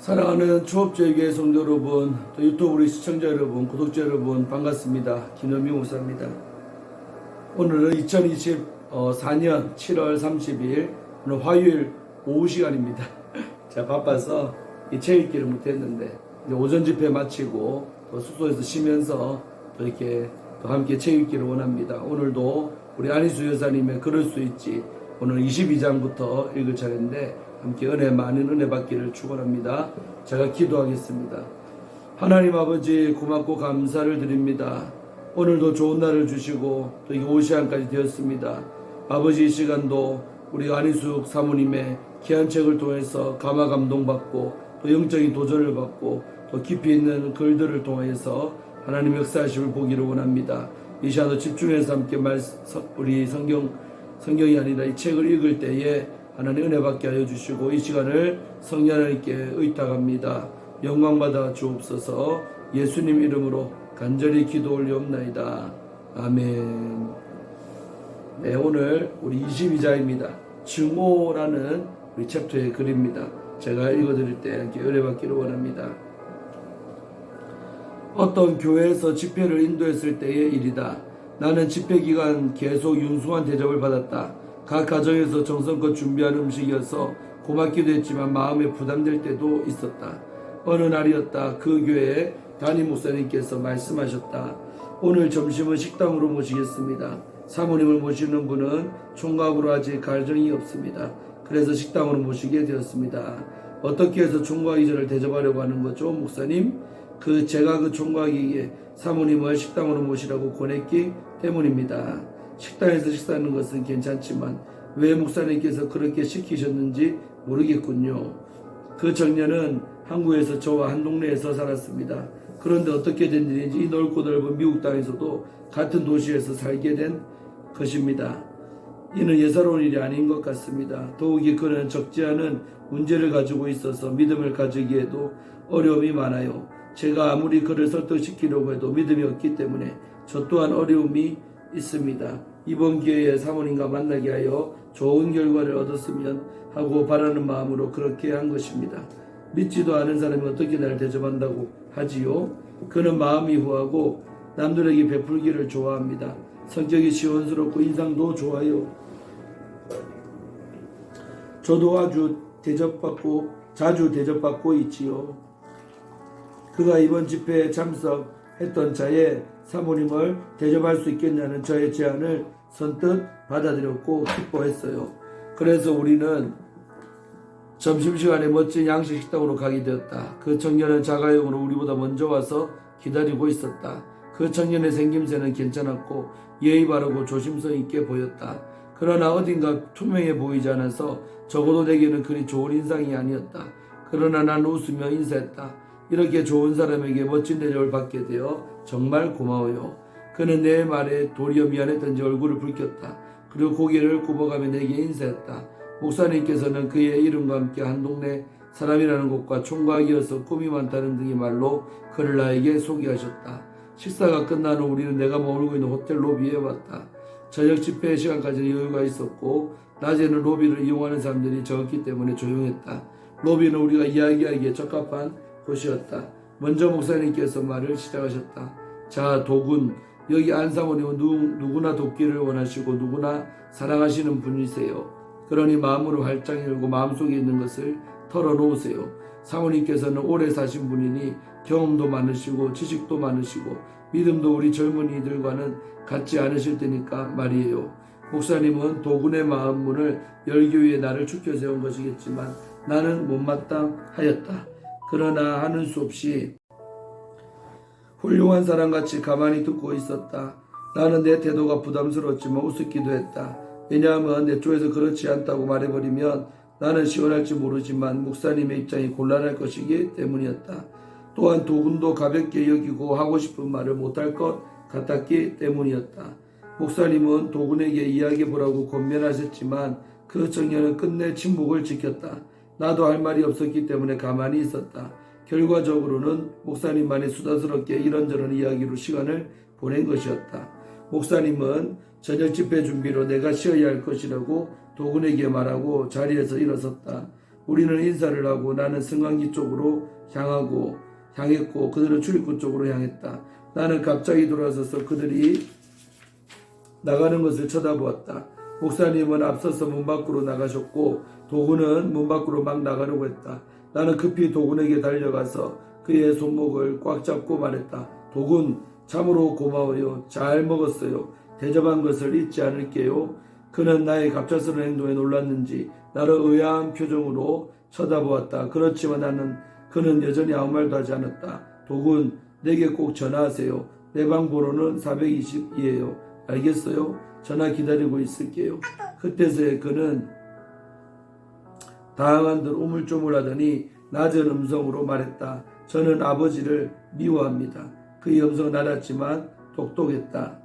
사랑하는 추업제교회 성도 여러분, 또 유튜브 우리 시청자 여러분, 구독자 여러분 반갑습니다. 김현미 목사입니다. 오늘은 2024년 7월 30일 오늘 화요일 오후 시간입니다. 제가 바빠서 이 책 읽기를 못했는데 이제 오전 집회 마치고 또 숙소에서 쉬면서 또 이렇게 또 함께 책 읽기를 원합니다. 오늘도 우리 안희수 여사님의 그럴 수 있지 오늘 22장부터 읽을 차례인데 함께 많은 은혜 받기를 축원합니다. 제가 기도하겠습니다. 하나님 아버지 고맙고 감사를 드립니다. 오늘도 좋은 날을 주시고 또 이게 오후 시간까지 되었습니다. 아버지 이 시간도 우리 안희숙 사모님의 귀한 책을 통해서 감화 감동받고 또 영적인 도전을 받고 또 깊이 있는 글들을 통해서 하나님 역사하심을 보기를 원합니다. 이 시간도 집중해서 함께 우리 성경이 아니라 이 책을 읽을 때에 하나님 은혜 받게 하여 주시고 이 시간을 성령 하나님께 의탁합니다. 영광받아 주옵소서. 예수님 이름으로 간절히 기도 올리옵나이다. 아멘. 네, 오늘 우리 22장입니다. 증오라는 우리 챕터의 글입니다. 제가 읽어드릴 때 이렇게 은혜 받기를 원합니다. 어떤 교회에서 집회를 인도했을 때의 일이다. 나는 집회 기간 계속 융숭한 대접을 받았다. 각 가정에서 정성껏 준비한 음식이어서 고맙기도 했지만 마음에 부담될 때도 있었다. 어느 날이었다. 그 교회에 담임 목사님께서 말씀하셨다. 오늘 점심은 식당으로 모시겠습니다. 사모님을 모시는 분은 총각으로 아직 가정이 없습니다. 그래서 식당으로 모시게 되었습니다. 어떻게 해서 총각 이전을 대접하려고 하는 거죠, 목사님? 제가 그 총각에게 사모님을 식당으로 모시라고 권했기 때문입니다. 식당에서 식사하는 것은 괜찮지만 왜 목사님께서 그렇게 시키셨는지 모르겠군요. 그 청년은 한국에서 저와 한 동네에서 살았습니다. 그런데 어떻게 된 일인지 이 넓고 넓은 미국 땅에서도 같은 도시에서 살게 된 것입니다. 이는 예사로운 일이 아닌 것 같습니다. 더욱이 그는 적지 않은 문제를 가지고 있어서 믿음을 가지기에도 어려움이 많아요. 제가 아무리 그를 설득시키려고 해도 믿음이 없기 때문에 저 또한 어려움이 있습니다. 이번 기회에 사모님과 만나게 하여 좋은 결과를 얻었으면 하고 바라는 마음으로 그렇게 한 것입니다. 믿지도 않은 사람이 어떻게 나를 대접한다고 하지요? 그는 마음이 후하고 남들에게 베풀기를 좋아합니다. 성격이 시원스럽고 인상도 좋아요. 저도 자주 대접받고 있지요. 그가 이번 집회에 참석했던 자에 사모님을 대접할 수 있겠냐는 저의 제안을 선뜻 받아들였고 기뻐했어요. 그래서 우리는 점심시간에 멋진 양식 식당으로 가게 되었다. 그 청년은 자가용으로 우리보다 먼저 와서 기다리고 있었다. 그 청년의 생김새는 괜찮았고 예의 바르고 조심성 있게 보였다. 그러나 어딘가 투명해 보이지 않아서 적어도 내게는 그리 좋은 인상이 아니었다. 그러나 난 웃으며 인사했다. 이렇게 좋은 사람에게 멋진 대접을 받게 되어 정말 고마워요. 그는 내 말에 도리어 미안했던지 얼굴을 붉혔다. 그리고 고개를 굽어가며 내게 인사했다. 목사님께서는 그의 이름과 함께 한 동네 사람이라는 것과 총각이어서 꿈이 많다는 등의 말로 그를 나에게 소개하셨다. 식사가 끝난 후 우리는 내가 머물고 있는 호텔 로비에 왔다. 저녁 집회 시간까지는 여유가 있었고 낮에는 로비를 이용하는 사람들이 적었기 때문에 조용했다. 로비는 우리가 이야기하기에 적합한 곳이었다. 먼저 목사님께서 말을 시작하셨다. 자, 도군, 여기 안사모님은 누구나 돕기를 원하시고 누구나 사랑하시는 분이세요. 그러니 마음으로 활짝 열고 마음속에 있는 것을 털어놓으세요. 사모님께서는 오래 사신 분이니 경험도 많으시고 지식도 많으시고 믿음도 우리 젊은이들과는 같지 않으실 테니까 말이에요. 목사님은 도군의 마음 문을 열기 위해 나를 축켜 세운 것이겠지만 나는 못마땅하였다. 그러나 하는 수 없이 훌륭한 사람같이 가만히 듣고 있었다. 나는 내 태도가 부담스러웠지만 우습기도 했다. 왜냐하면 내 쪽에서 그렇지 않다고 말해버리면 나는 시원할지 모르지만 목사님의 입장이 곤란할 것이기 때문이었다. 또한 도군도 가볍게 여기고 하고 싶은 말을 못할 것 같았기 때문이었다. 목사님은 도군에게 이야기해보라고 권면하셨지만 그 청년은 끝내 침묵을 지켰다. 나도 할 말이 없었기 때문에 가만히 있었다. 결과적으로는 목사님만이 수다스럽게 이런저런 이야기로 시간을 보낸 것이었다. 목사님은 저녁 집회 준비로 내가 쉬어야 할 것이라고 도군에게 말하고 자리에서 일어섰다. 우리는 인사를 하고 나는 승강기 쪽으로 향했고 그들은 출입구 쪽으로 향했다. 나는 갑자기 돌아서서 그들이 나가는 것을 쳐다보았다. 목사님은 앞서서 문 밖으로 나가셨고 도군은 문 밖으로 막 나가려고 했다. 나는 급히 도군에게 달려가서 그의 손목을 꽉 잡고 말했다. 도군, 참으로 고마워요. 잘 먹었어요. 대접한 것을 잊지 않을게요. 그는 나의 갑작스러운 행동에 놀랐는지 나를 의아한 표정으로 쳐다보았다. 그렇지만 그는 여전히 아무 말도 하지 않았다. 도군, 내게 꼭 전화하세요. 내 방 번호는 420이에요. 알겠어요? 전화 기다리고 있을게요. 그때서야 그는 당황한 듯 우물쭈물하더니 낮은 음성으로 말했다. 저는 아버지를 미워합니다. 그의 음성은 낮았지만 똑똑했다.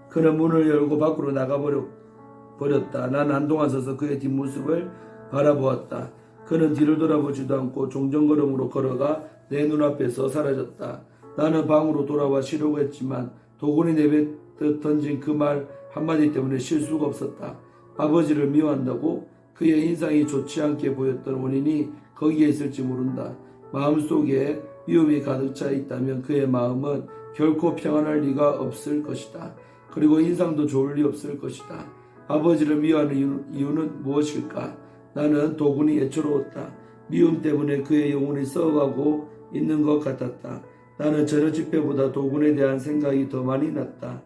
그는 문을 열고 밖으로 나가버렸다. 난 한동안 서서 그의 뒷모습을 바라보았다. 그는 뒤를 돌아보지도 않고 종전걸음으로 걸어가 내 눈앞에서 사라졌다. 나는 방으로 돌아와 쉬려고 했지만 도군이 내뱉듯 던진 그 말 한마디 때문에 쉴 수가 없었다. 아버지를 미워한다고? 그의 인상이 좋지 않게 보였던 원인이 거기에 있을지 모른다. 마음속에 미움이 가득 차 있다면 그의 마음은 결코 평안할 리가 없을 것이다. 그리고 인상도 좋을 리 없을 것이다. 아버지를 미워하는 이유는 무엇일까? 나는 도군이 애처로웠다. 미움 때문에 그의 영혼이 썩어가고 있는 것 같았다. 나는 저녁 집회보다 도군에 대한 생각이 더 많이 났다.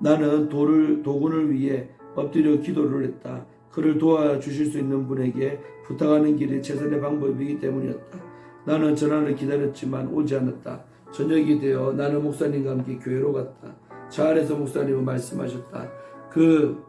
나는 도군을 위해 엎드려 기도를 했다. 그를 도와주실 수 있는 분에게 부탁하는 길이 최선의 방법이기 때문이었다. 나는 전화를 기다렸지만 오지 않았다. 저녁이 되어 나는 목사님과 함께 교회로 갔다. 차 안에서 목사님은 말씀하셨다. 그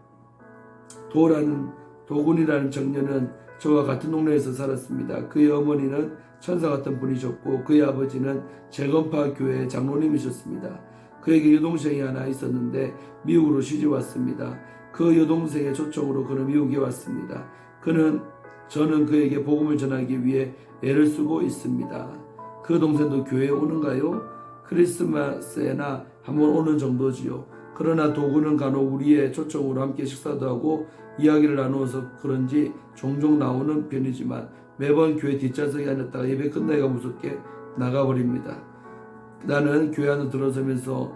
도군이라는 청년은 저와 같은 동네에서 살았습니다. 그의 어머니는 천사 같은 분이셨고 그의 아버지는 재건파 교회 장로님이셨습니다. 그에게 여동생이 하나 있었는데 미국으로 시집 왔습니다. 그 여동생의 초청으로 그는 미국에 왔습니다. 저는 그에게 복음을 전하기 위해 애를 쓰고 있습니다. 그 동생도 교회에 오는가요? 크리스마스에나 한번 오는 정도지요. 그러나 도구는 간혹 우리의 초청으로 함께 식사도 하고 이야기를 나누어서 그런지 종종 나오는 편이지만 매번 교회 뒷좌석에 앉았다가 예배 끝나기가 무섭게 나가버립니다. 나는 교회 안으로 들어서면서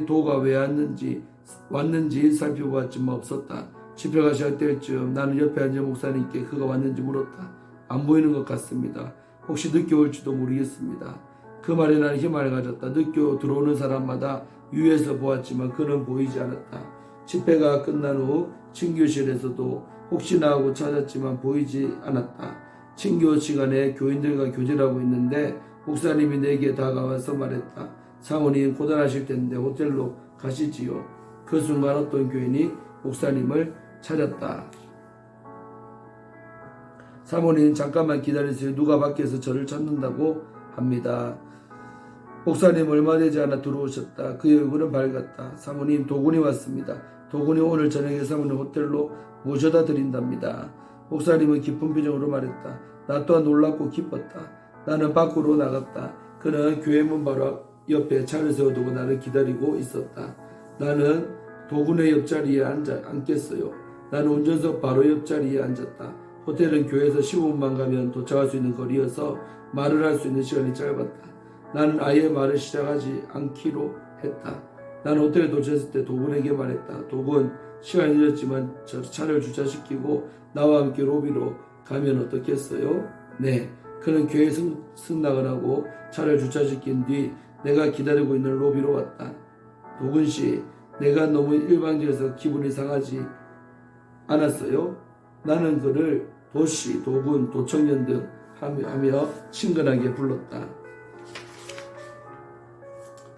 도가 왜 왔는지 살펴보았지만 없었다. 집회가 시작될 즈음 나는 옆에 앉은 목사님께 그가 왔는지 물었다. 안 보이는 것 같습니다. 혹시 늦게 올지도 모르겠습니다. 그 말에 나는 희망을 가졌다. 늦게 들어오는 사람마다 유에서 보았지만 그는 보이지 않았다. 집회가 끝난 후 친교실에서도 혹시나 하고 찾았지만 보이지 않았다. 친교 시간에 교인들과 교제를 하고 있는데 목사님이 내게 다가와서 말했다. 사모님 고단하실 텐데 호텔로 가시지요. 그 순간 어떤 교인이 목사님을 찾았다. 사모님 잠깐만 기다리세요. 누가 밖에서 저를 찾는다고 합니다. 목사님 얼마 되지 않아 들어오셨다. 그의 얼굴은 밝았다. 사모님 도군이 왔습니다. 도군이 오늘 저녁에 사모님 호텔로 모셔다 드린답니다. 목사님은 기쁜 표정으로 말했다. 나 또한 놀랍고 기뻤다. 나는 밖으로 나갔다. 그는 교회 문 바로 옆에 차를 세워두고 나를 기다리고 있었다. 나는 도군의 옆자리에 앉겠어요. 나는 운전석 바로 옆자리에 앉았다. 호텔은 교회에서 15분만 가면 도착할 수 있는 거리여서 말을 할 수 있는 시간이 짧았다. 나는 아예 말을 시작하지 않기로 했다. 나는 호텔에 도착했을 때 도군에게 말했다. 도군, 시간이 늦었지만 저 차를 주차시키고 나와 함께 로비로 가면 어떻겠어요? 네. 그는 교회에 승낙을 하고 차를 주차시킨 뒤 내가 기다리고 있는 로비로 왔다. 도군씨, 내가 너무 일방적이어서 기분이 상하지 않았어요? 나는 그를 도씨, 도군, 도청년 등 하며 친근하게 불렀다.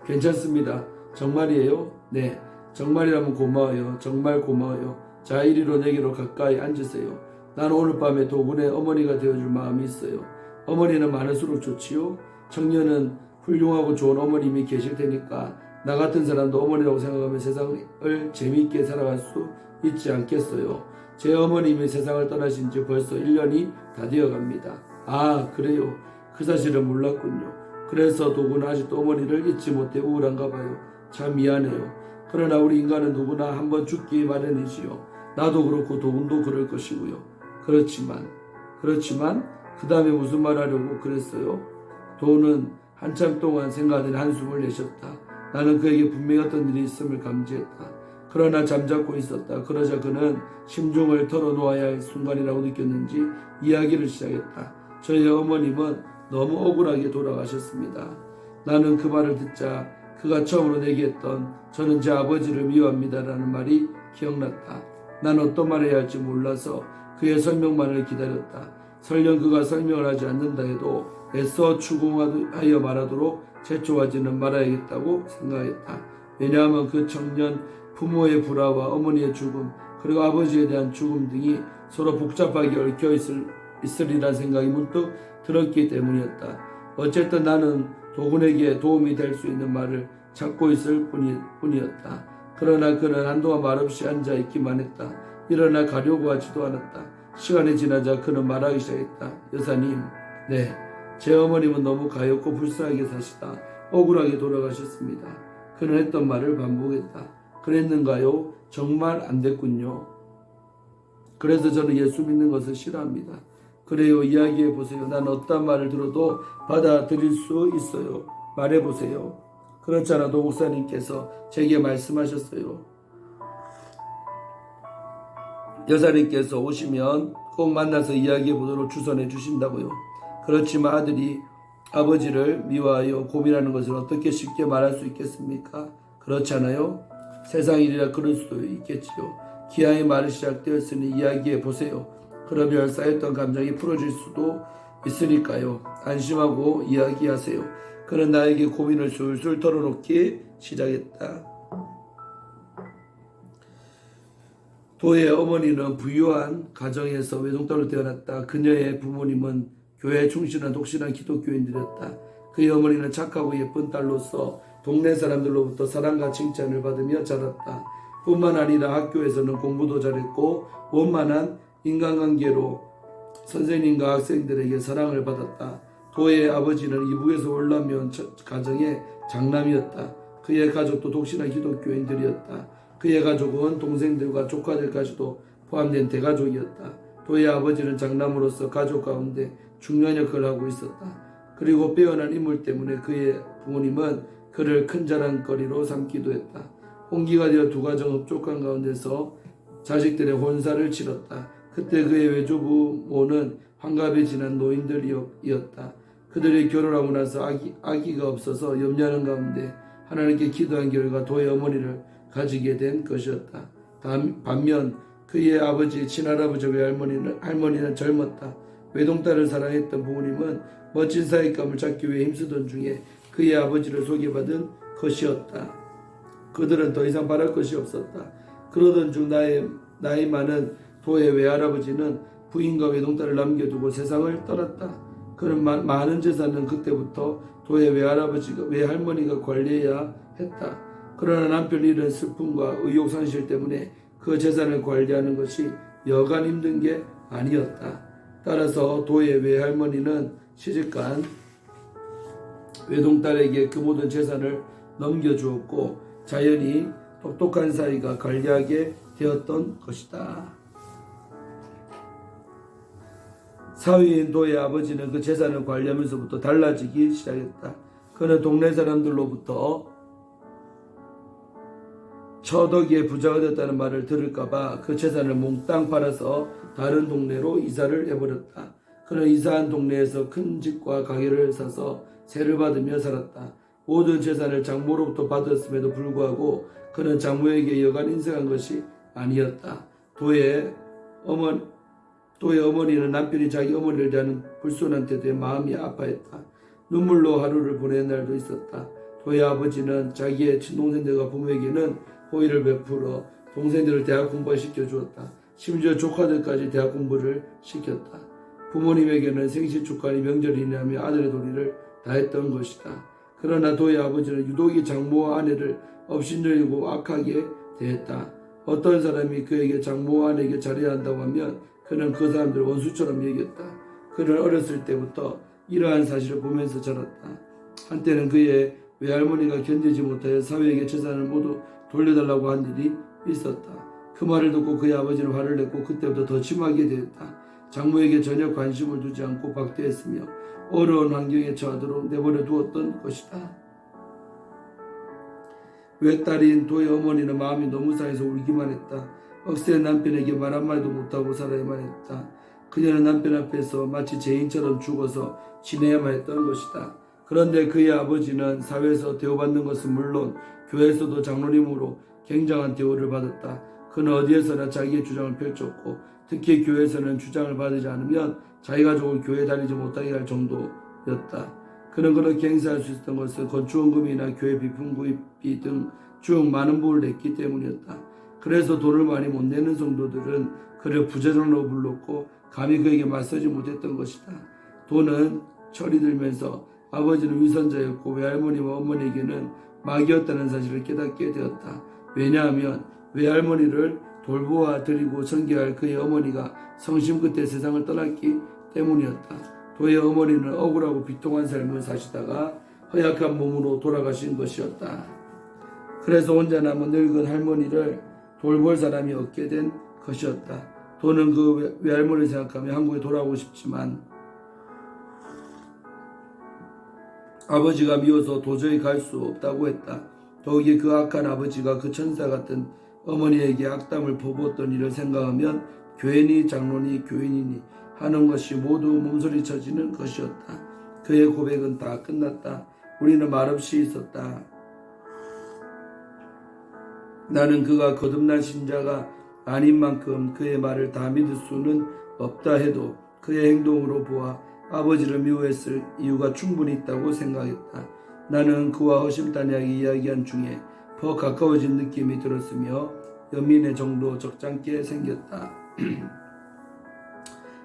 괜찮습니다. 정말이에요? 네. 정말이라면 고마워요. 정말 고마워요. 자, 이리로 내게로 가까이 앉으세요. 나는 오늘 밤에 도군의 어머니가 되어줄 마음이 있어요. 어머니는 많을수록 좋지요. 청년은 훌륭하고 좋은 어머님이 계실 테니까 나 같은 사람도 어머니라고 생각하면 세상을 재미있게 살아갈 수 있지 않겠어요. 제 어머님이 세상을 떠나신 지 벌써 1년이 다 되어갑니다. 아, 그래요. 그 사실을 몰랐군요. 그래서 도군은 아직도 어머니를 잊지 못해 우울한가 봐요. 참 미안해요. 그러나 우리 인간은 누구나 한번 죽기 마련이지요. 나도 그렇고 도군도 그럴 것이고요. 그렇지만 그 다음에 무슨 말 하려고 그랬어요? 도는 한참 동안 생각하더니 한숨을 내셨다. 나는 그에게 분명히 어떤 일이 있음을 감지했다. 그러나 잠자고 있었다. 그러자 그는 심중을 털어놓아야 할 순간이라고 느꼈는지 이야기를 시작했다. 저희 어머님은 너무 억울하게 돌아가셨습니다. 나는 그 말을 듣자 그가 처음으로 내게 했던 저는 제 아버지를 미워합니다라는 말이 기억났다. 난 어떤 말을 해야 할지 몰라서 그의 설명만을 기다렸다. 설령 그가 설명을 하지 않는다 해도 애써 추궁하여 말하도록 재촉하지는 말아야겠다고 생각했다. 왜냐하면 그 청년 부모의 불화와 어머니의 죽음 그리고 아버지에 대한 죽음 등이 서로 복잡하게 얽혀 있으리란 생각이 문득 들었기 때문이었다. 어쨌든 나는 도군에게 도움이 될 수 있는 말을 찾고 있을 뿐이었다. 그러나 그는 한동안 말없이 앉아 있기만 했다. 일어나 가려고 하지도 않았다. 시간이 지나자 그는 말하기 시작했다. 여사님, 네, 제 어머님은 너무 가엾고 불쌍하게 사시다 억울하게 돌아가셨습니다. 그는 했던 말을 반복했다. 그랬는가요? 정말 안 됐군요. 그래서 저는 예수 믿는 것을 싫어합니다. 그래요, 이야기해 보세요. 난 어떤 말을 들어도 받아들일 수 있어요. 말해 보세요. 그렇잖아, 도 목사님께서 제게 말씀하셨어요. 여사님께서 오시면 꼭 만나서 이야기해 보도록 주선해 주신다고요. 그렇지만 아들이 아버지를 미워하여 고민하는 것을 어떻게 쉽게 말할 수 있겠습니까? 그렇잖아요. 세상 일이라 그럴 수도 있겠지요. 기아의 말이 시작되었으니 이야기해 보세요. 그러면 쌓였던 감정이 풀어질 수도 있으니까요. 안심하고 이야기하세요. 그는 나에게 고민을 술술 털어놓기 시작했다. 도의 어머니는 부유한 가정에서 외동딸로 태어났다. 그녀의 부모님은 교회에 충실한 독실한 기독교인들이었다. 그의 어머니는 착하고 예쁜 딸로서 동네 사람들로부터 사랑과 칭찬을 받으며 자랐다. 뿐만 아니라 학교에서는 공부도 잘했고 원만한 인간관계로 선생님과 학생들에게 사랑을 받았다. 도의 아버지는 이북에서 올라온 가정의 장남이었다. 그의 가족도 독실한 기독교인들이었다. 그의 가족은 동생들과 조카들까지도 포함된 대가족이었다. 도의 아버지는 장남으로서 가족 가운데 중요한 역할을 하고 있었다. 그리고 빼어난 인물 때문에 그의 부모님은 그를 큰 자랑거리로 삼기도 했다. 홍기가 되어 두 가정 흡족한 가운데서 자식들의 혼사를 치렀다. 그때 그의 외조부모는 환갑에 지난 노인들이었다. 그들이 결혼하고 나서 아기가 없어서 염려하는 가운데 하나님께 기도한 결과 도의 어머니를 가지게 된 것이었다. 반면 그의 아버지, 친할아버지, 외할머니는 젊었다. 외동딸을 사랑했던 부모님은 멋진 사익감을 찾기 위해 힘쓰던 중에 그의 아버지를 소개받은 것이었다. 그들은 더 이상 바랄 것이 없었다. 그러던 중 나이 많은 도의 외할아버지는 부인과 외동딸을 남겨두고 세상을 떠났다. 그는 많은 재산은 그때부터 도의 외할머니가 관리해야 했다. 그러나 남편 잃은 슬픔과 의욕상실 때문에 그 재산을 관리하는 것이 여간 힘든 게 아니었다. 따라서 도의 외할머니는 시집간 외동딸에게 그 모든 재산을 넘겨주었고 자연히 똑똑한 사이가 관리하게 되었던 것이다. 사위인 도의 아버지는 그 재산을 관리하면서부터 달라지기 시작했다. 그는 동네 사람들로부터 처덕이의 부자가 됐다는 말을 들을까봐 그 재산을 몽땅 팔아서 다른 동네로 이사를 해버렸다. 그는 이사한 동네에서 큰 집과 가게를 사서 세를 받으며 살았다. 모든 재산을 장모로부터 받았음에도 불구하고 그는 장모에게 여간 인색한 것이 아니었다. 도의 어머니는 남편이 자기 어머니를 대하는 불손한 태도에 마음이 아파했다. 눈물로 하루를 보낸 날도 있었다. 도의 아버지는 자기의 친동생들과 부모에게는 호의를 베풀어 동생들을 대학 공부를 시켜주었다. 심지어 조카들까지 대학 공부를 시켰다. 부모님에게는 생신 축하니 명절이냐며 아들의 도리를 다했던 것이다. 그러나 도의 아버지는 유독이 장모와 아내를 업신여기고 악하게 대했다. 어떤 사람이 그에게 장모와 아내에게 잘해야 한다고 하면 그는 그 사람들을 원수처럼 여겼다. 그는 어렸을 때부터 이러한 사실을 보면서 자랐다. 한때는 그의 외할머니가 견디지 못하여 사위에게 재산을 모두 돌려달라고 한 일이 있었다. 그 말을 듣고 그의 아버지는 화를 냈고 그때부터 더 심하게 되었다. 장모에게 전혀 관심을 두지 않고 박대했으며 어려운 환경에 처하도록 내버려 두었던 것이다. 외딸인 도의 어머니는 마음이 너무 상해서 울기만 했다. 억센 남편에게 말 한마디도 못하고 살아야만 했다. 그녀는 남편 앞에서 마치 죄인처럼 죽어서 지내야만 했던 것이다. 그런데 그의 아버지는 사회에서 대우받는 것은 물론 교회에서도 장로님으로 굉장한 대우를 받았다. 그는 어디에서나 자기의 주장을 펼쳤고 특히 교회에서는 주장을 받지 않으면 자기 가족을 교회에 다니지 못하게 할 정도였다. 그는 그렇게 행사할 수 있었던 것은 건축원금이나 교회 비품 구입비 등 중 많은 부를 냈기 때문이었다. 그래서 돈을 많이 못 내는 성도들은 그를 부자장로 불렀고 감히 그에게 맞서지 못했던 것이다. 돈은 철이 들면서 아버지는 위선자였고 외할머니와 어머니에게는 마귀였다는 사실을 깨닫게 되었다. 왜냐하면 외할머니를 돌보아 드리고 섬겨야 그의 어머니가 성심 끝에 세상을 떠났기 때문이었다. 도의 어머니는 억울하고 비통한 삶을 사시다가 허약한 몸으로 돌아가신 것이었다. 그래서 혼자 남은 늙은 할머니를 돌볼 사람이 없게 된 것이었다. 도는 그 외할머니를 생각하며 한국에 돌아오고 싶지만 아버지가 미워서 도저히 갈 수 없다고 했다. 더욱이 그 악한 아버지가 그 천사 같은 어머니에게 악담을 퍼부었던 일을 생각하면 교인이 장로니 교인이니 하는 것이 모두 몸소리쳐지는 것이었다. 그의 고백은 다 끝났다. 우리는 말없이 있었다. 나는 그가 거듭난 신자가 아닌 만큼 그의 말을 다 믿을 수는 없다 해도 그의 행동으로 보아 아버지를 미워했을 이유가 충분히 있다고 생각했다. 나는 그와 허심탄회하게 이야기한 중에 더 가까워진 느낌이 들었으며 연민의 정도 적잖게 생겼다.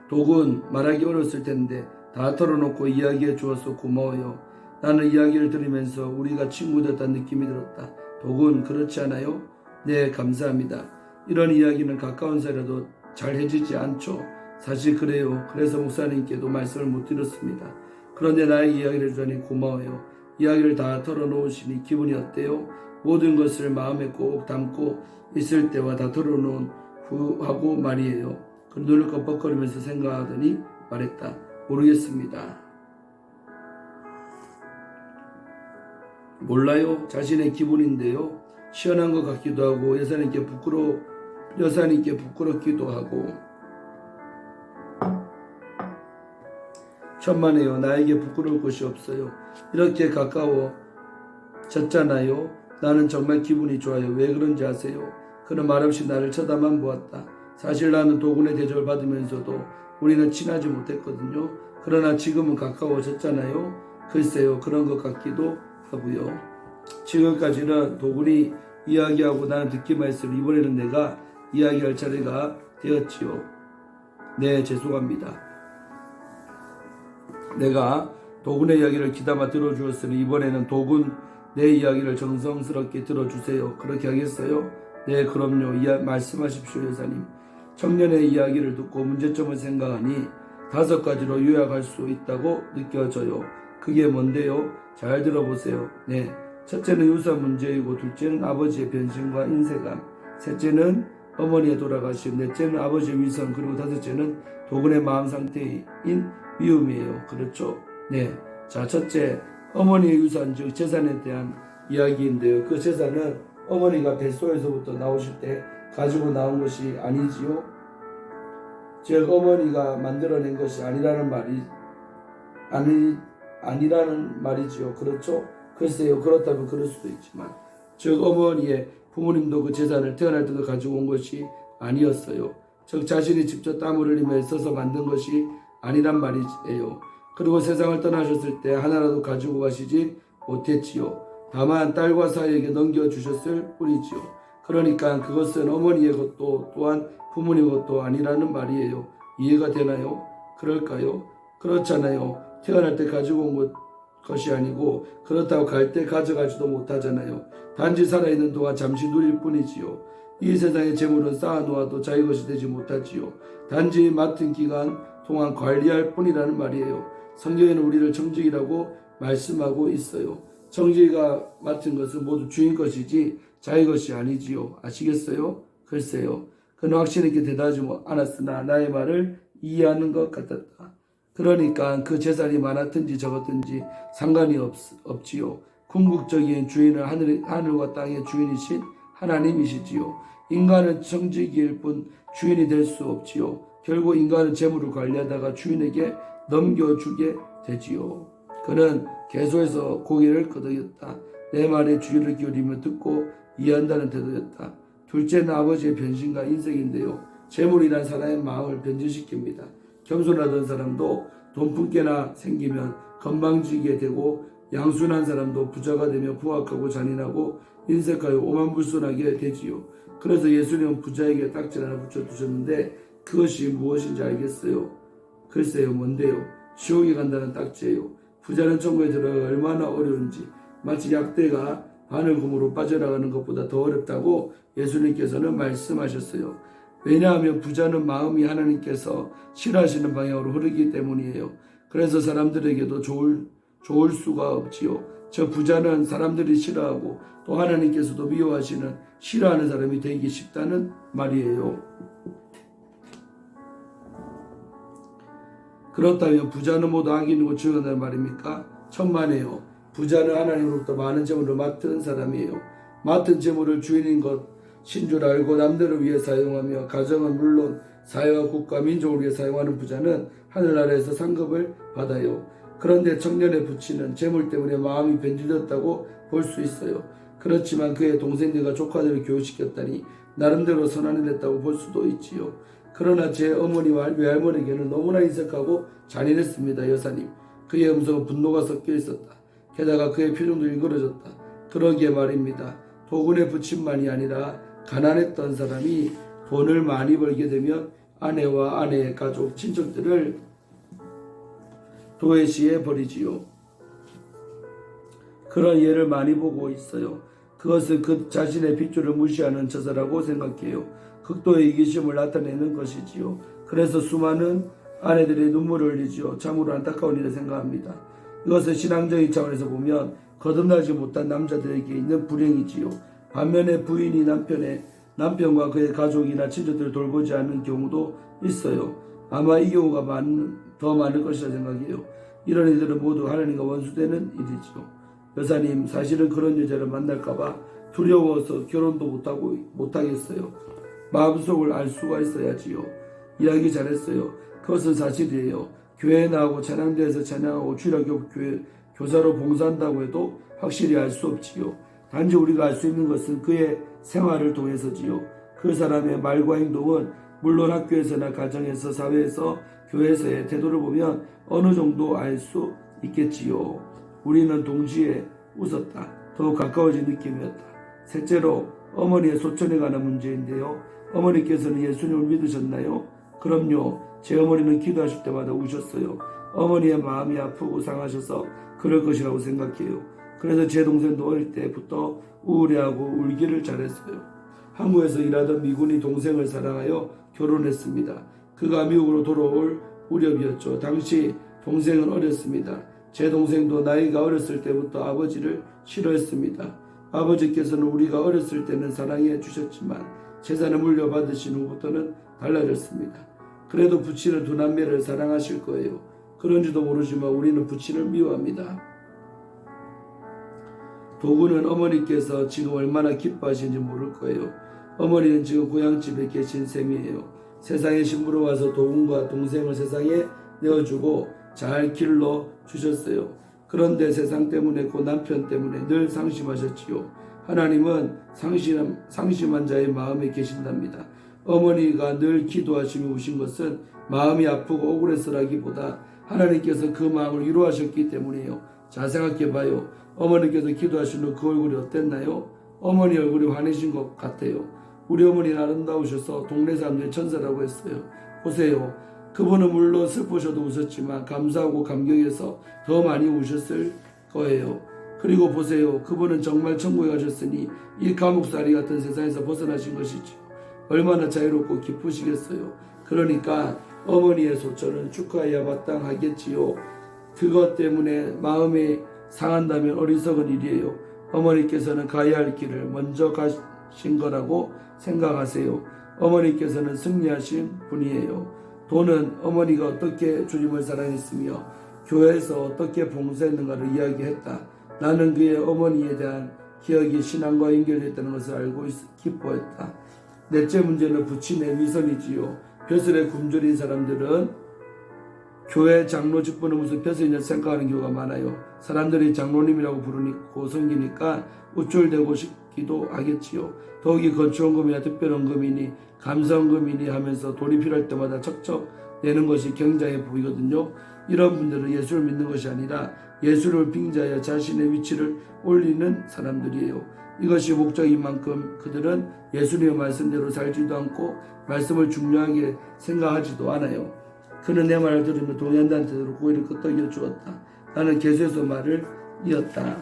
독은 말하기 어려웠을 텐데 다 털어놓고 이야기해 주어서 고마워요. 나는 이야기를 들으면서 우리가 친구 됐다는 느낌이 들었다. 독은 그렇지 않아요? 네, 감사합니다. 이런 이야기는 가까운 사이라도 잘 해지지 않죠. 사실 그래요. 그래서 목사님께도 말씀을 못 드렸습니다. 그런데 나에게 이야기를 해주다니 고마워요. 이야기를 다 털어놓으시니 기분이 어때요? 모든 것을 마음에 꼭 담고 있을 때와 다 털어놓은 후하고 말이에요. 그 눈을 껌뻑거리면서 생각하더니 말했다. 모르겠습니다. 몰라요. 자신의 기분인데요. 시원한 것 같기도 하고 여사님께 부끄럽기도 하고 천만에요. 나에게 부끄러울 것이 없어요. 이렇게 가까워졌잖아요. 나는 정말 기분이 좋아요. 왜 그런지 아세요? 그는 말없이 나를 쳐다만 보았다. 사실 나는 도군의 대접을 받으면서도 우리는 친하지 못했거든요. 그러나 지금은 가까워졌잖아요. 글쎄요. 그런 것 같기도 하고요. 지금까지는 도군이 이야기하고 나는 듣기만 했으니 이번에는 내가 이야기할 차례가 되었지요. 네, 죄송합니다. 내가 도군의 이야기를 귀담아 들어주었으니 이번에는 도군 내 이야기를 정성스럽게 들어주세요. 그렇게 하겠어요? 네, 그럼요. 말씀하십시오, 여사님. 청년의 이야기를 듣고 문제점을 생각하니 5가지로 요약할 수 있다고 느껴져요. 그게 뭔데요? 잘 들어보세요. 네, 첫째는 유사 문제이고 둘째는 아버지의 변심과 인색감, 셋째는 어머니의 돌아가심, 넷째는 아버지의 위선, 그리고 다섯째는 도군의 마음 상태인 미움이에요. 그렇죠? 네. 자, 첫째, 어머니의 유산, 즉 재산에 대한 이야기인데요. 그 재산은 어머니가 뱃속에서부터 나오실 때 가지고 나온 것이 아니지요. 즉 어머니가 만들어낸 것이 아니라는 말이지요. 그렇죠? 글쎄요. 그렇다면 그럴 수도 있지만 즉 어머니의 부모님도 그 재산을 태어날 때도 가지고 온 것이 아니었어요. 즉 자신이 직접 땀을 흘리며 써서 만든 것이 아니란 말이에요. 그리고 세상을 떠나셨을 때 하나라도 가지고 가시지 못했지요. 다만 딸과 사이에게 넘겨주셨을 뿐이지요. 그러니까 그것은 어머니의 것도 또한 부모님의 것도 아니라는 말이에요. 이해가 되나요? 그럴까요? 그렇잖아요. 태어날 때 가지고 온 것이 아니고 그렇다고 갈 때 가져가지도 못하잖아요. 단지 살아있는 동안 잠시 누릴 뿐이지요. 이 세상의 재물은 쌓아놓아도 자기 것이 되지 못하지요. 단지 맡은 기간 동안 관리할 뿐이라는 말이에요. 성경에는 우리를 청지기라고 말씀하고 있어요. 청지기가 맡은 것은 모두 주인 것이지 자기 것이 아니지요. 아시겠어요? 글쎄요. 그는 확신 있게 대답하지 않았으나 나의 말을 이해하는 것 같았다. 그러니까 그 재산이 많았든지 적었든지 상관이 없지요. 궁극적인 주인은 하늘과 땅의 주인이신 하나님이시지요. 인간은 청지기일 뿐 주인이 될 수 없지요. 결국 인간은 재물을 관리하다가 주인에게 넘겨주게 되지요. 그는 계속해서 고개를 끄덕였다. 내 말에 주의를 기울이며 듣고 이해한다는 태도였다. 둘째는 아버지의 변신과 인색인데요. 재물이란 사람의 마음을 변질시킵니다. 겸손하던 사람도 돈 푼개나 생기면 건방지게 되고 양순한 사람도 부자가 되면 포악하고 잔인하고 인색하여 오만불손하게 되지요. 그래서 예수님은 부자에게 딱지 하나 붙여두셨는데 그것이 무엇인지 알겠어요? 글쎄요, 뭔데요? 지옥에 간다는 딱지예요. 부자는 천국에 들어가기 얼마나 어려운지 마치 약대가 바늘구멍으로 빠져나가는 것보다 더 어렵다고 예수님께서는 말씀하셨어요. 왜냐하면 부자는 마음이 하나님께서 싫어하시는 방향으로 흐르기 때문이에요. 그래서 사람들에게도 좋을 수가 없지요. 저 부자는 사람들이 싫어하고 또 하나님께서도 미워하시는 싫어하는 사람이 되기 쉽다는 말이에요. 그렇다면 부자는 모두 악인이고 죽어간다는 말입니까? 천만에요. 부자는 하나님으로부터 많은 재물을 맡은 사람이에요. 맡은 재물을 주인인 것인 줄 알고 남들을 위해 사용하며 가정은 물론 사회와 국가, 민족을 위해 사용하는 부자는 하늘나라에서 상급을 받아요. 그런데 청년의 부친은 재물 때문에 마음이 변질되었다고 볼 수 있어요. 그렇지만 그의 동생들과 조카들을 교육시켰다니 나름대로 선한 일 했다고 볼 수도 있지요. 그러나 제 어머니와 외할머니에게는 너무나 인색하고 잔인했습니다. 여사님. 그의 음성은 분노가 섞여 있었다. 게다가 그의 표정도 일그러졌다. 그러기에 말입니다. 도군의 부친만이 아니라 가난했던 사람이 돈을 많이 벌게 되면 아내와 아내의 가족, 친척들을 도외시해 버리지요. 그런 예를 많이 보고 있어요. 그것은 그 자신의 핏줄을 무시하는 처사라고 생각해요. 극도의 이기심을 나타내는 것이지요. 그래서 수많은 아내들이 눈물을 흘리지요. 참으로 안타까운 일을 생각합니다. 이것은 신앙적인 차원에서 보면 거듭나지 못한 남자들에게 있는 불행이지요. 반면에 부인이 남편과 그의 가족이나 친척들을 돌보지 않는 경우도 있어요. 아마 이 경우가 더 많을 것이라 생각해요. 이런 이들은 모두 하나님과 원수되는 일이지요. 여사님, 사실은 그런 여자를 만날까봐 두려워서 결혼도 못하겠어요. 마음속을 알 수가 있어야지요. 이야기 잘했어요. 그것은 사실이에요. 교회에 나오고 찬양대에서 찬양하고 주일학교 교사로 봉사한다고 해도 확실히 알 수 없지요. 단지 우리가 알 수 있는 것은 그의 생활을 통해서지요. 그 사람의 말과 행동은 물론 학교에서나 가정에서 사회에서 교회에서의 태도를 보면 어느 정도 알 수 있겠지요. 우리는 동시에 웃었다. 더욱 가까워진 느낌이었다. 셋째로 어머니의 소천에 관한 문제인데요. 어머니께서는 예수님을 믿으셨나요? 그럼요. 제 어머니는 기도하실 때마다 우셨어요. 어머니의 마음이 아프고 상하셔서 그럴 것이라고 생각해요. 그래서 제 동생도 어릴 때부터 우울해하고 울기를 잘했어요. 한국에서 일하던 미군이 동생을 사랑하여 결혼했습니다. 그가 미국으로 돌아올 무렵이었죠. 당시 동생은 어렸습니다. 제 동생도 나이가 어렸을 때부터 아버지를 싫어했습니다. 아버지께서는 우리가 어렸을 때는 사랑해 주셨지만 재산을 물려받으신 후부터는 달라졌습니다. 그래도 부친은 두 남매를 사랑하실 거예요. 그런지도 모르지만 우리는 부친을 미워합니다. 도구는 어머니께서 지금 얼마나 기뻐하시는지 모를 거예요. 어머니는 지금 고향집에 계신 셈이에요. 세상에 신부로 와서 도군과 동생을 세상에 내어주고 잘 길러 주셨어요. 그런데 세상 때문에 그 남편 때문에 늘 상심하셨지요. 하나님은 상심한 자의 마음에 계신답니다. 어머니가 늘 기도하시며 우신 것은 마음이 아프고 억울해서라기보다 하나님께서 그 마음을 위로하셨기 때문이에요. 잘 생각해봐요. 어머니께서 기도하시는 그 얼굴이 어땠나요? 어머니 얼굴이 환해진 것 같아요. 우리 어머니는 아름다우셔서 동네 사람들이 천사라고 했어요. 보세요. 그분은 물론 슬프셔도 웃었지만 감사하고 감격해서 더 많이 우셨을 거예요. 그리고 보세요. 그분은 정말 천국에 가셨으니 이 감옥살이 같은 세상에서 벗어나신 것이죠. 얼마나 자유롭고 기쁘시겠어요. 그러니까 어머니의 소천은 축하해야 마땅하겠지요. 그것 때문에 마음이 상한다면 어리석은 일이에요. 어머니께서는 가야 할 길을 먼저 거라고 생각하세요. 어머니께서는 승리하신 분이에요. 돈은 어머니가 어떻게 주님을 사랑했으며 교회에서 어떻게 봉사했는가를 이야기했다. 나는 그의 어머니에 대한 기억이 신앙과 연결됐다는 것을 알고 기뻐했다. 넷째 문제는 부친의 위선이지요. 벼슬에 굶주린 사람들은 교회 장로 직분을 무슨 벼슬이냐 생각하는 경우가 많아요. 사람들이 장로님이라고 부르고 섬기니까 우쭐대고 싶기도 하겠지요. 더욱이 건축원금이나 특별원금이니 감사원금이니 하면서 돈이 필요할 때마다 척척 내는 것이 경장해 보이거든요. 이런 분들은 예수를 믿는 것이 아니라 예수를 빙자하여 자신의 위치를 올리는 사람들이에요. 이것이 목적인 만큼 그들은 예수님의 말씀대로 살지도 않고 말씀을 중요하게 생각하지도 않아요. 그는 내 말을 들으며 동의한다는 태도로 고개를 끄덕여 주었다. 나는 계속해서 말을 이었다.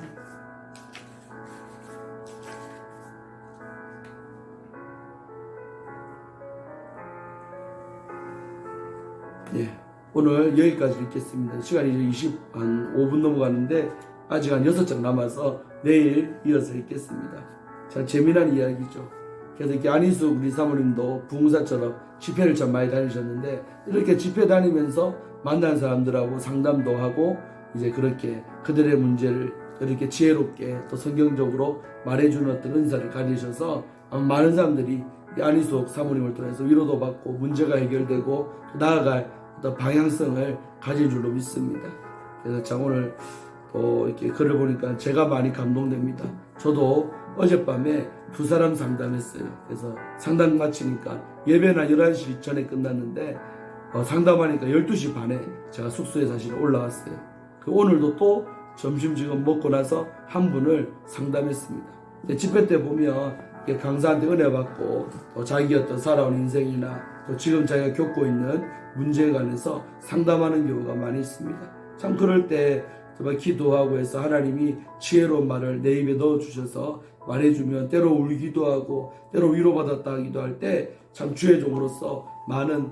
예, 오늘 여기까지 읽겠습니다. 시간이 이제 25분 넘어가는데 아직 한 6장 남아서 내일 이어서 읽겠습니다. 참 재미난 이야기죠. 그래서 이렇게 안희숙 우리 사모님도 부흥사처럼 집회를 참 많이 다니셨는데 이렇게 집회 다니면서 만난 사람들하고 상담도 하고 이제 그렇게 그들의 문제를 이렇게 지혜롭게 또 성경적으로 말해주는 어떤 은사를 가지셔서 많은 사람들이 안희숙 사모님을 통해서 위로도 받고 문제가 해결되고 나아갈 어떤 방향성을 가진 줄로 믿습니다. 그래서 참 오늘 또 이렇게 글을 보니까 제가 많이 감동됩니다. 저도 어젯밤에 2사람 상담했어요. 그래서 상담 마치니까 예배는 11시 전에 끝났는데 상담하니까 12시 반에 제가 숙소에 사실 올라왔어요. 오늘도 또 점심 지금 먹고 나서 한 분을 상담했습니다. 집회 때 보면 강사한테 은혜 받고 또 자기 어떤 살아온 인생이나 또 지금 자기가 겪고 있는 문제에 관해서 상담하는 경우가 많이 있습니다. 참 그럴 때 정말 기도하고 해서 하나님이 지혜로운 말을 내 입에 넣어주셔서 말해주면 때로 울기도 하고 때로 위로받았다 하기도 할 때 참 주의 종으로서 많은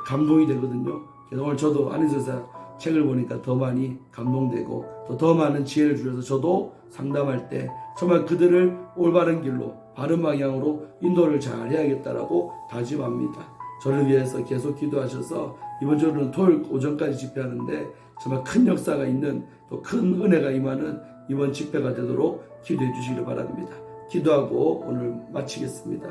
감동이 되거든요. 그래서 오늘 저도 안희수사 책을 보니까 더 많이 감동되고 또 더 많은 지혜를 주셔서 저도 상담할 때 정말 그들을 올바른 길로 바른 방향으로 인도를 잘 해야겠다라고 다짐합니다. 저를 위해서 계속 기도하셔서 이번 주는 토요일 오전까지 집회하는데 정말 큰 역사가 있는 또 큰 은혜가 임하는 이번 집회가 되도록 기도해 주시기를 바랍니다. 기도하고 오늘 마치겠습니다.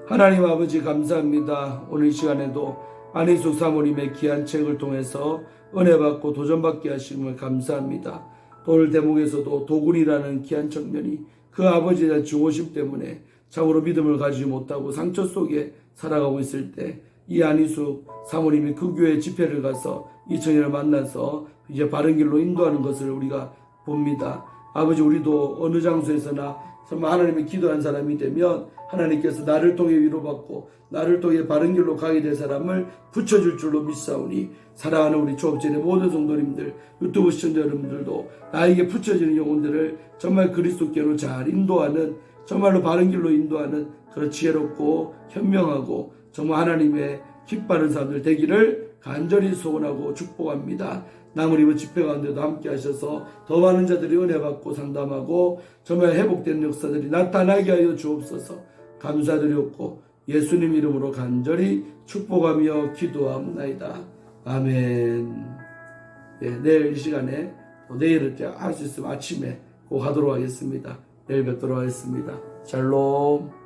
하나님 아버지 감사합니다. 오늘 이 시간에도 안희숙 사모님의 귀한 책을 통해서 은혜 받고 도전받게 하심을 감사합니다. 또 오늘 대목에서도 도군이라는 귀한 청년이 그 아버지에 대한 중호심 때문에 참으로 믿음을 가지지 못하고 상처 속에 살아가고 있을 때 이 안희숙 사모님이 그 교회 집회를 가서 이 청년을 만나서 이제 바른 길로 인도하는 것을 우리가 봅니다. 아버지 우리도 어느 장소에서나 정말 하나님의 기도한 사람이 되면 하나님께서 나를 통해 위로받고 나를 통해 바른 길로 가게 될 사람을 붙여줄 줄로 믿사오니 사랑하는 우리 초업전의 모든 성도님들 유튜브 시청자 여러분들도 나에게 붙여지는 영혼들을 정말 그리스도께로 잘 인도하는 정말로 바른 길로 인도하는 그런 지혜롭고 현명하고 정말 하나님의 기뻐하는 사람들 되기를 간절히 소원하고 축복합니다. 남은 이번 집회 가운데도 함께 하셔서 더 많은 자들이 은혜 받고 상담하고 정말 회복되는 역사들이 나타나게 하여 주옵소서. 감사드렸고 예수님 이름으로 간절히 축복하며 기도합나이다. 아멘. 내일 이 시간에 내일 할 수 있으면 아침에 꼭 하도록 하겠습니다. 내일 뵙도록 하겠습니다. 샬롬.